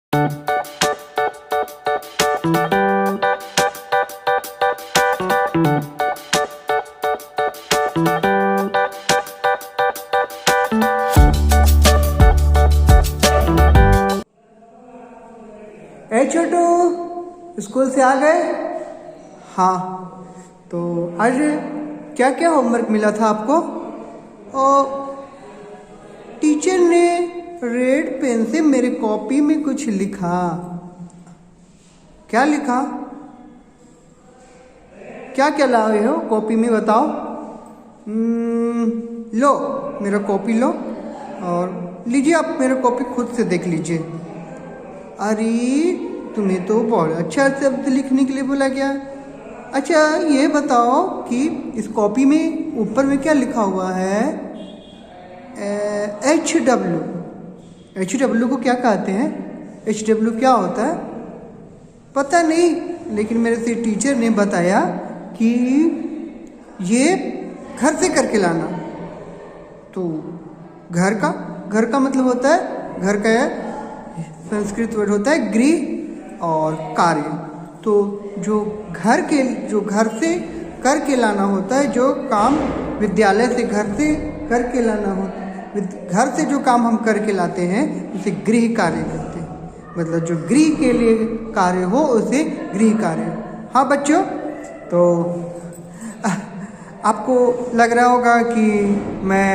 ए छोटू, school से आ गए? हाँ, तो आज क्या क्या होमवर्क मिला था आपको? और टीचर ने रेड पेन से मेरे कॉपी में कुछ लिखा। क्या लिखा? क्या क्या लाए हो कॉपी में, बताओ। लो मेरा कॉपी लो और लीजिए, आप मेरा कॉपी खुद से देख लीजिए। अरे तुम्हें तो बहुत अच्छा शब्द लिखने के लिए बोला गया। अच्छा ये बताओ कि इस कॉपी में ऊपर में क्या लिखा हुआ है? HW। HW को क्या कहते हैं? HW क्या होता है पता नहीं, लेकिन मेरे से टीचर ने बताया कि ये घर से करके लाना। तो घर का मतलब होता है, घर का संस्कृत वर्ड होता है गृह और कार्य। तो जो घर से करके लाना होता है, जो काम विद्यालय से घर से करके लाना होता है, घर से जो काम हम करके लाते हैं उसे गृह कार्य कहते हैं। मतलब जो गृह के लिए कार्य हो उसे गृह कार्य। हाँ बच्चों, तो आपको लग रहा होगा कि मैं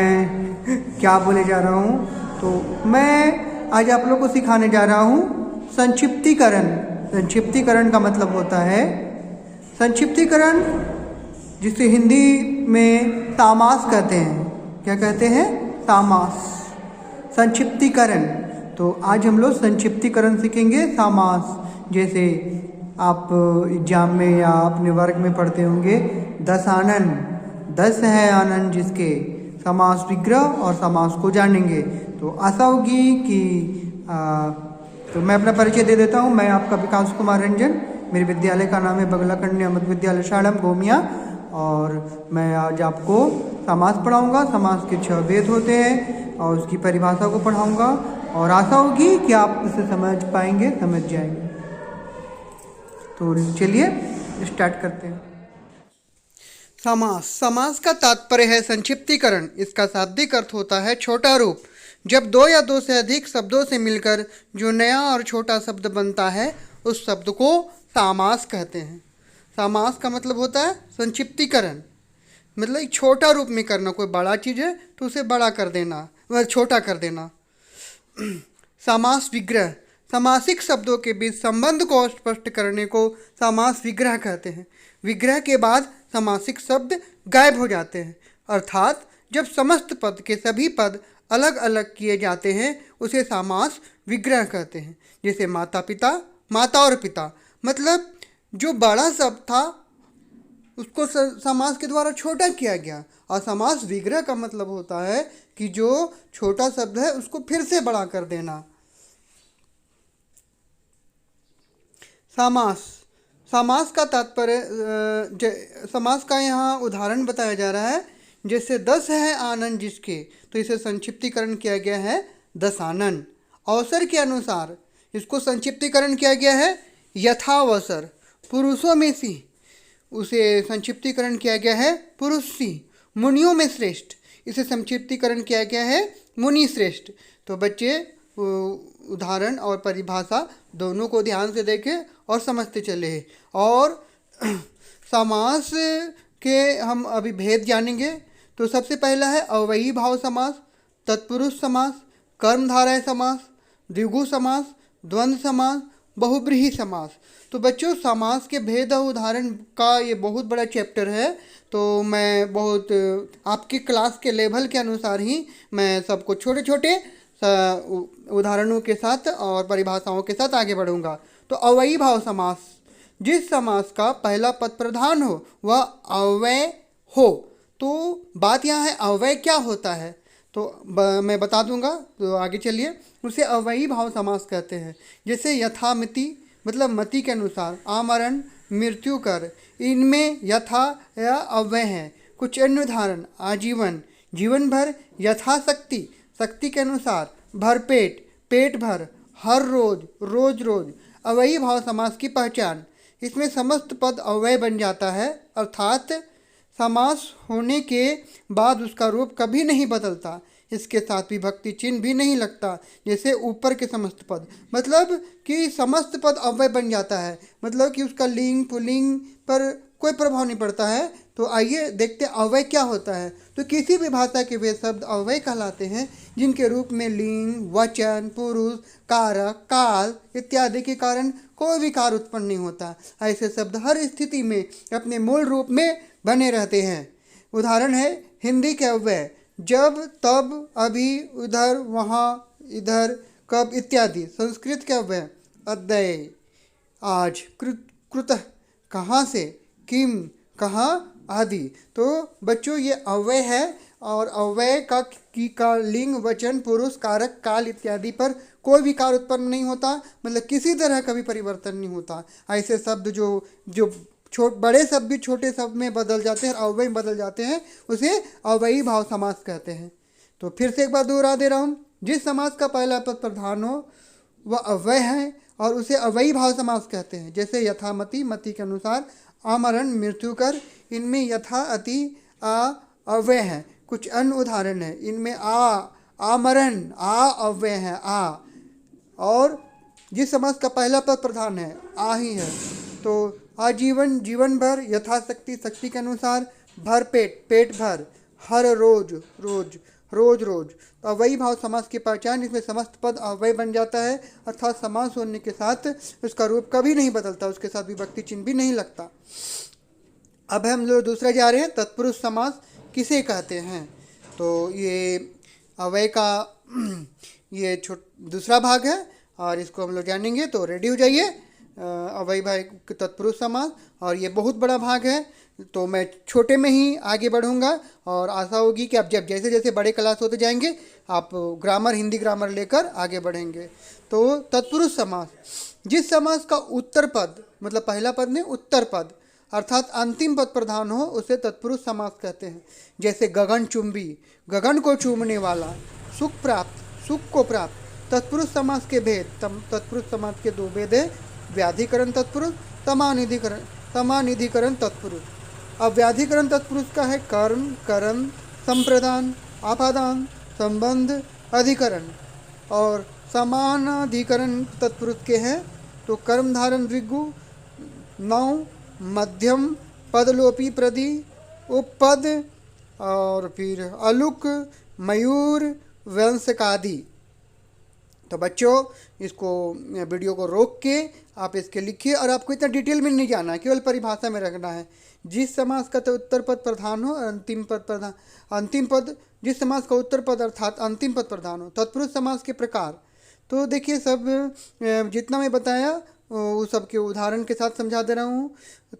क्या बोले जा रहा हूँ। तो मैं आज आप लोग को सिखाने जा रहा हूँ संक्षिप्तीकरण। संक्षिप्तीकरण का मतलब होता है, संक्षिप्तीकरण जिसे हिंदी में तामास कहते हैं। क्या कहते हैं? तामास, संक्षिप्तीकरण। तो आज हम लोग संक्षिप्तीकरण सीखेंगे। समास, जैसे आप एग्जाम में या अपने वर्ग में पढ़ते होंगे 10 आनंद, 10 है आनंद जिसके, समास विग्रह और समास को जानेंगे। तो आशा होगी कि तो मैं अपना परिचय दे देता हूँ। मैं आपका विकास कुमार रंजन, मेरे विद्यालय का नाम है बगला कन्या मध्य विद्यालय शालम गोमिया, और मैं आज आपको समास पढ़ाऊँगा। समास के 6 भेद होते हैं और उसकी परिभाषा को पढ़ाऊँगा, और आशा होगी कि आप इसे समझ पाएंगे, समझ जाएंगे। तो चलिए स्टार्ट करते हैं। समास। समास का तात्पर्य है संक्षिप्तीकरण। इसका शाब्दिक अर्थ होता है छोटा रूप। जब 2 या 2 से अधिक शब्दों से मिलकर जो नया और छोटा शब्द बनता है उस शब्द को समास कहते हैं। समास का मतलब होता है संक्षिप्तीकरण, मतलब एक छोटा रूप में करना। कोई बड़ा चीज़ है तो उसे बड़ा कर देना, वह छोटा कर देना। समास विग्रह। समासिक शब्दों के बीच संबंध को स्पष्ट करने को समास विग्रह कहते हैं। विग्रह के बाद समासिक शब्द गायब हो जाते हैं, अर्थात जब समस्त पद के सभी पद अलग अलग किए जाते हैं उसे समास विग्रह कहते हैं। जैसे माता पिता, माता और पिता, मतलब जो बड़ा शब्द था उसको समास के द्वारा छोटा किया गया। और समास विग्रह का मतलब होता है कि जो छोटा शब्द है उसको फिर से बड़ा कर देना। समास। समास का तात्पर्य, समास का यहाँ उदाहरण बताया जा रहा है। जैसे 10 है आनंद जिसके, तो इसे संक्षिप्तीकरण किया गया है 10 आनंद। अवसर के अनुसार इसको संक्षिप्तीकरण किया गया है यथावसर। पुरुषों में सी, उसे संक्षिप्तीकरण किया गया है पुरुष सी। मुनियों में श्रेष्ठ, इसे संक्षिप्तीकरण किया गया है मुनि श्रेष्ठ। तो बच्चे उदाहरण और परिभाषा दोनों को ध्यान से देखें और समझते चले। और समास के हम अभी भेद जानेंगे। तो सबसे पहला है अव्ययी भाव समास, तत्पुरुष समास, कर्मधारय समास, द्विगु समास, द्वंद्व समास, बहुब्रीहि समास। तो बच्चों समास के भेद और उदाहरण का ये बहुत बड़ा चैप्टर है। तो मैं बहुत आपकी क्लास के लेवल के अनुसार ही मैं सबको छोटे छोटे उदाहरणों के साथ और परिभाषाओं के साथ आगे बढ़ूंगा। तो अव्ययी भाव समास, जिस समास का पहला पद प्रधान हो वह अव्यय हो। तो बात यहाँ है अव्यय क्या होता है, तो मैं बता दूंगा। तो आगे चलिए, उसे अव्ययी भाव समास कहते हैं। जैसे यथामिति, मतलब मति के अनुसार, आमरण, मृत्यु कर, इनमें यथा या अव्यय है। कुछ अन्य उदाहरण, आजीवन, जीवन भर, यथाशक्ति, शक्ति के अनुसार, भरपेट, पेट भर, हर रोज, रोज रोज अव्ययी भाव समास की पहचान। इसमें समस्त पद अव्यय बन जाता है, अर्थात समास होने के बाद उसका रूप कभी नहीं बदलता। इसके साथ विभक्ति चिन्ह भी नहीं लगता, जैसे ऊपर के समस्त पद। मतलब कि समस्त पद अव्यय बन जाता है, मतलब कि उसका लिंग पुल्लिंग पर कोई प्रभाव नहीं पड़ता है। तो आइए देखते हैं अव्यय क्या होता है। तो किसी भी भाषा के वे शब्द अव्यय कहलाते हैं जिनके रूप में लिंग, वचन, पुरुष, कारक, काल इत्यादि के कारण कोई विकार उत्पन्न नहीं होता। ऐसे शब्द हर स्थिति में अपने मूल रूप में बने रहते हैं। उदाहरण है हिंदी के अव्यय जब, तब, अभी, उधर, वहाँ, इधर, कब इत्यादि। संस्कृत के अव्यय अद्यय, आज, कृत, कृतः, कहाँ से, किम, कहाँ आदि। तो बच्चों ये अव्यय है और अव्यय का लिंग, वचन, पुरुष, कारक, काल इत्यादि पर कोई विकार उत्पन्न नहीं होता, मतलब किसी तरह का भी परिवर्तन नहीं होता। ऐसे शब्द जो बड़े शब्द भी छोटे शब्द में बदल जाते हैं, अव्यय में बदल जाते हैं, उसे अव्ययी भाव समास कहते हैं। तो फिर से एक बार दोहरा दे रहा हूँ, जिस समास का पहला पद प्रधान हो वह अव्यय है और उसे अव्ययी भाव समास कहते हैं। जैसे यथामति, मति के अनुसार, आमरण, मृत्युकर, इनमें यथा, अति, आ अव्यय है। कुछ अन्य उदाहरण है, इनमें आमरण, आ अव्यय है, आ। और जिस समास का पहला पद प्रधान है आ ही है। तो आजीवन, जीवन भर, यथाशक्ति, शक्ति के अनुसार, भर पेट, पेट भर, हर रोज, रोज, रोज रोज। तो अव्ययी भाव समास की पहचान, इसमें समस्त पद अव्यय बन जाता है, अर्थात समास होने के साथ उसका रूप कभी नहीं बदलता, उसके साथ विभक्ति चिन्ह भी नहीं लगता। अब हम लोग दूसरा जा रहे हैं, तत्पुरुष समास किसे कहते हैं। तो ये अव्यय का ये दूसरा भाग है और इसको हम लोग जानेंगे, तो रेडी हो जाइए। अव्ययी भाग तत्पुरुष समास, और ये बहुत बड़ा भाग है, तो मैं छोटे में ही आगे बढ़ूंगा और आशा होगी कि आप जब जैसे जैसे बड़े क्लास होते जाएंगे आप ग्रामर, हिंदी ग्रामर लेकर आगे बढ़ेंगे। तो तत्पुरुष समास, जिस समास का उत्तर पद, मतलब पहला पद में उत्तर पद अर्थात अंतिम पद प्रधान हो, उसे तत्पुरुष समास कहते हैं। जैसे गगन चुंबी, गगन को चूमने वाला, सुख प्राप्त, सुख को प्राप्त। तत्पुरुष समास के भेद, तत्पुरुष समास के दो भेद है, व्याधिकरण तत्पुरुष, समानिधिकरण तत्पुरुष। अब व्याधिकरण तत्पुरुष का है कर्म, करण, संप्रदान, आपादान, संबंध, अधिकरण। और समानाधिकरण तत्पुरुष के हैं तो कर्म धारण द्विगु, नौ, मध्यम, पदलोपी प्रदि, उपपद, और फिर अलुक, मयूर, वंशकादि। तो बच्चों इसको वीडियो को रोक के आप इसके लिखिए, और आपको इतना डिटेल में नहीं जाना है, केवल परिभाषा में रखना है। जिस समास का तो उत्तर पद प्रधान हो और अंतिम पद प्रधान, अंतिम पद, जिस समास का उत्तर पद अर्थात अंतिम पद प्रधान हो। तत्पुरुष समास के प्रकार तो देखिए, सब जितना मैं बताया वो सब के उदाहरण के साथ समझा दे रहा हूँ।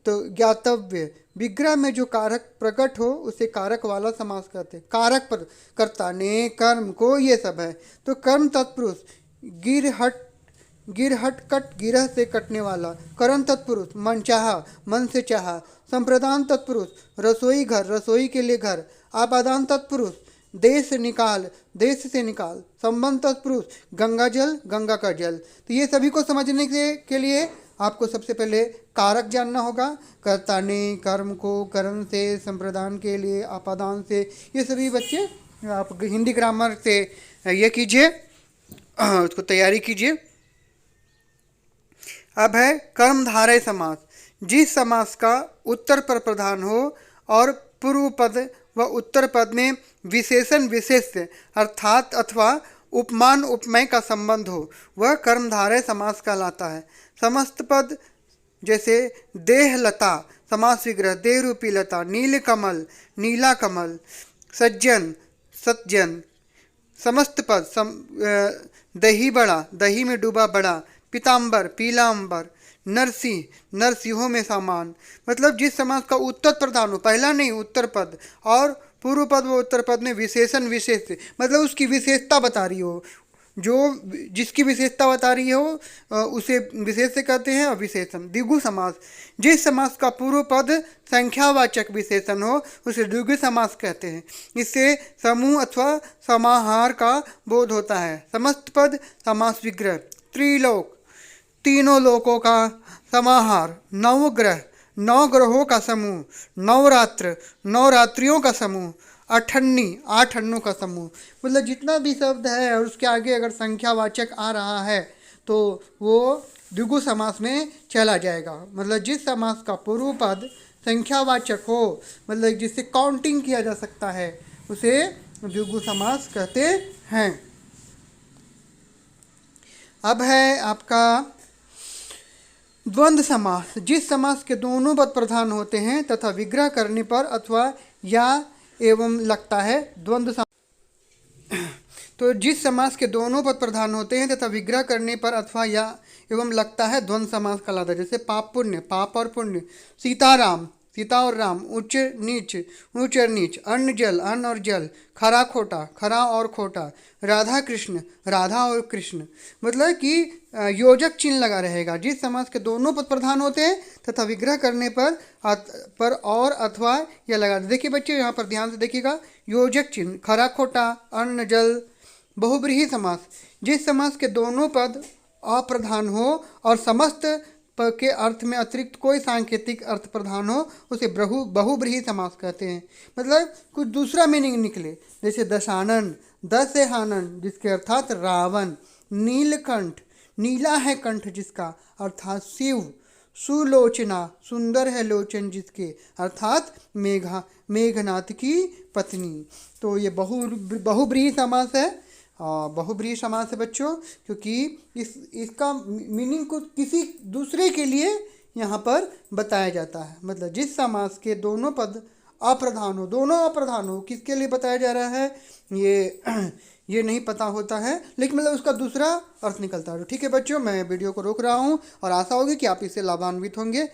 तो ज्ञातव्य, विग्रह में जो कारक प्रकट हो उसे कारक वाला समास कहते हैं। कारक पर कर्ता ने, कर्म को, ये सब है। तो कर्म तत्पुरुष, गिरहट कट, गिरह से कटने वाला। करण तत्पुरुष, मन चाहा, मन से चाहा। संप्रदान तत्पुरुष, रसोई घर, रसोई के लिए घर। आपादान तत्पुरुष, देश से निकाल, देश से निकाल। संबंध तत्पुरुष, गंगा जल, गंगा का जल। तो ये सभी को समझने के लिए आपको सबसे पहले कारक जानना होगा। कर्ता ने, कर्म को, करण से, संप्रदान के लिए, आपादान से। ये सभी बच्चे आप हिंदी ग्रामर से ये कीजिए, उसको तैयारी कीजिए। अब है कर्मधारय समास, जिस समास का उत्तर पर प्रधान हो और पूर्व पद व उत्तर पद में विशेषण विशेष्य अर्थात अथवा उपमान उपमेय का संबंध हो, वह कर्मधारय समास कहलाता है। समस्त पद जैसे देह लता, समास विग्रह, देह रूपी लता, नील कमल, नीला कमल, सज्जन, सज्जन। समस्त पद दही बड़ा, दही में डूबा बड़ा, पीताम्बर, पीलाम्बर, नरसिंह, नरसिंहों में सामान। मतलब जिस समास का उत्तर प्रधान हो, पहला नहीं उत्तर पद, और पूर्व पद व उत्तर पद में विशेषण विशेष, मतलब उसकी विशेषता बता रही हो, जो जिसकी विशेषता बता रही हो उसे विशेष कहते हैं। और विशेषण द्विगु समास, जिस समास का पूर्व पद संख्यावाचक विशेषण हो उसे द्विगु समास कहते हैं। इससे समूह अथवा समाहार का बोध होता है। समस्त पद समास विग्रह, त्रिलोक, तीनों लोकों का समाहार, नवग्रह, नौ ग्रहों का समूह, नवरात्र, नवरात्रियों का समूह, अठन्नी, आठ अन्नों का समूह। मतलब जितना भी शब्द है और उसके आगे अगर संख्यावाचक आ रहा है तो वो द्विगु समास में चला जाएगा। मतलब जिस समास का पूर्व पद संख्यावाचक हो, मतलब जिससे काउंटिंग किया जा सकता है, उसे द्विगु समास कहते हैं। अब है आपका द्वंद्व समास। जिस समास के दोनों पद प्रधान होते हैं तथा विग्रह करने पर अथवा या एवं लगता है द्वंद्व समास। तो जिस समास के दोनों पद प्रधान होते हैं तथा विग्रह करने पर अथवा या एवं लगता है द्वंद्व समास कहलाता है। जैसे पाप पुण्य, पाप और पुण्य, सीताराम, सीता और राम, उच्च नीच, ऊंच और नीच, अन्न जल, अन्न और जल, खरा खोटा, खरा और खोटा, राधा कृष्ण, राधा और कृष्ण। मतलब कि योजक चिन्ह लगा रहेगा। जिस समास के दोनों पद प्रधान होते हैं तथा विग्रह करने पर और अथवा यह लगा। देखिए बच्चे यहाँ पर ध्यान से देखिएगा, योजक चिन्ह, खरा खोटा, अन्न जल, बहुब्रीहि समास। जिस समास के दोनों पद अप्रधान हो और समस्त के अर्थ में अतिरिक्त कोई सांकेतिक अर्थ प्रधान हो, उसे बहुब्रीहि समास कहते हैं। मतलब कुछ दूसरा मीनिंग निकले। जैसे दशानन, दस है हानन, जिसके अर्थात रावण, नीलकंठ, नीला है कंठ जिसका अर्थात शिव, सुलोचना, सुंदर है लोचन जिसके अर्थात मेघनाथ की पत्नी। तो ये बहुब्रीहि समास है। बहुब्रीहि समास है बच्चों, क्योंकि इसका मीनिंग को किसी दूसरे के लिए यहाँ पर बताया जाता है। मतलब जिस समास के दोनों पद अप्रधान हो, दोनों अप्रधान हो, किसके लिए बताया जा रहा है ये नहीं पता होता है, लेकिन मतलब उसका दूसरा अर्थ निकलता है। तो ठीक है बच्चों, मैं वीडियो को रोक रहा हूँ और आशा होगी कि आप इससे लाभान्वित होंगे।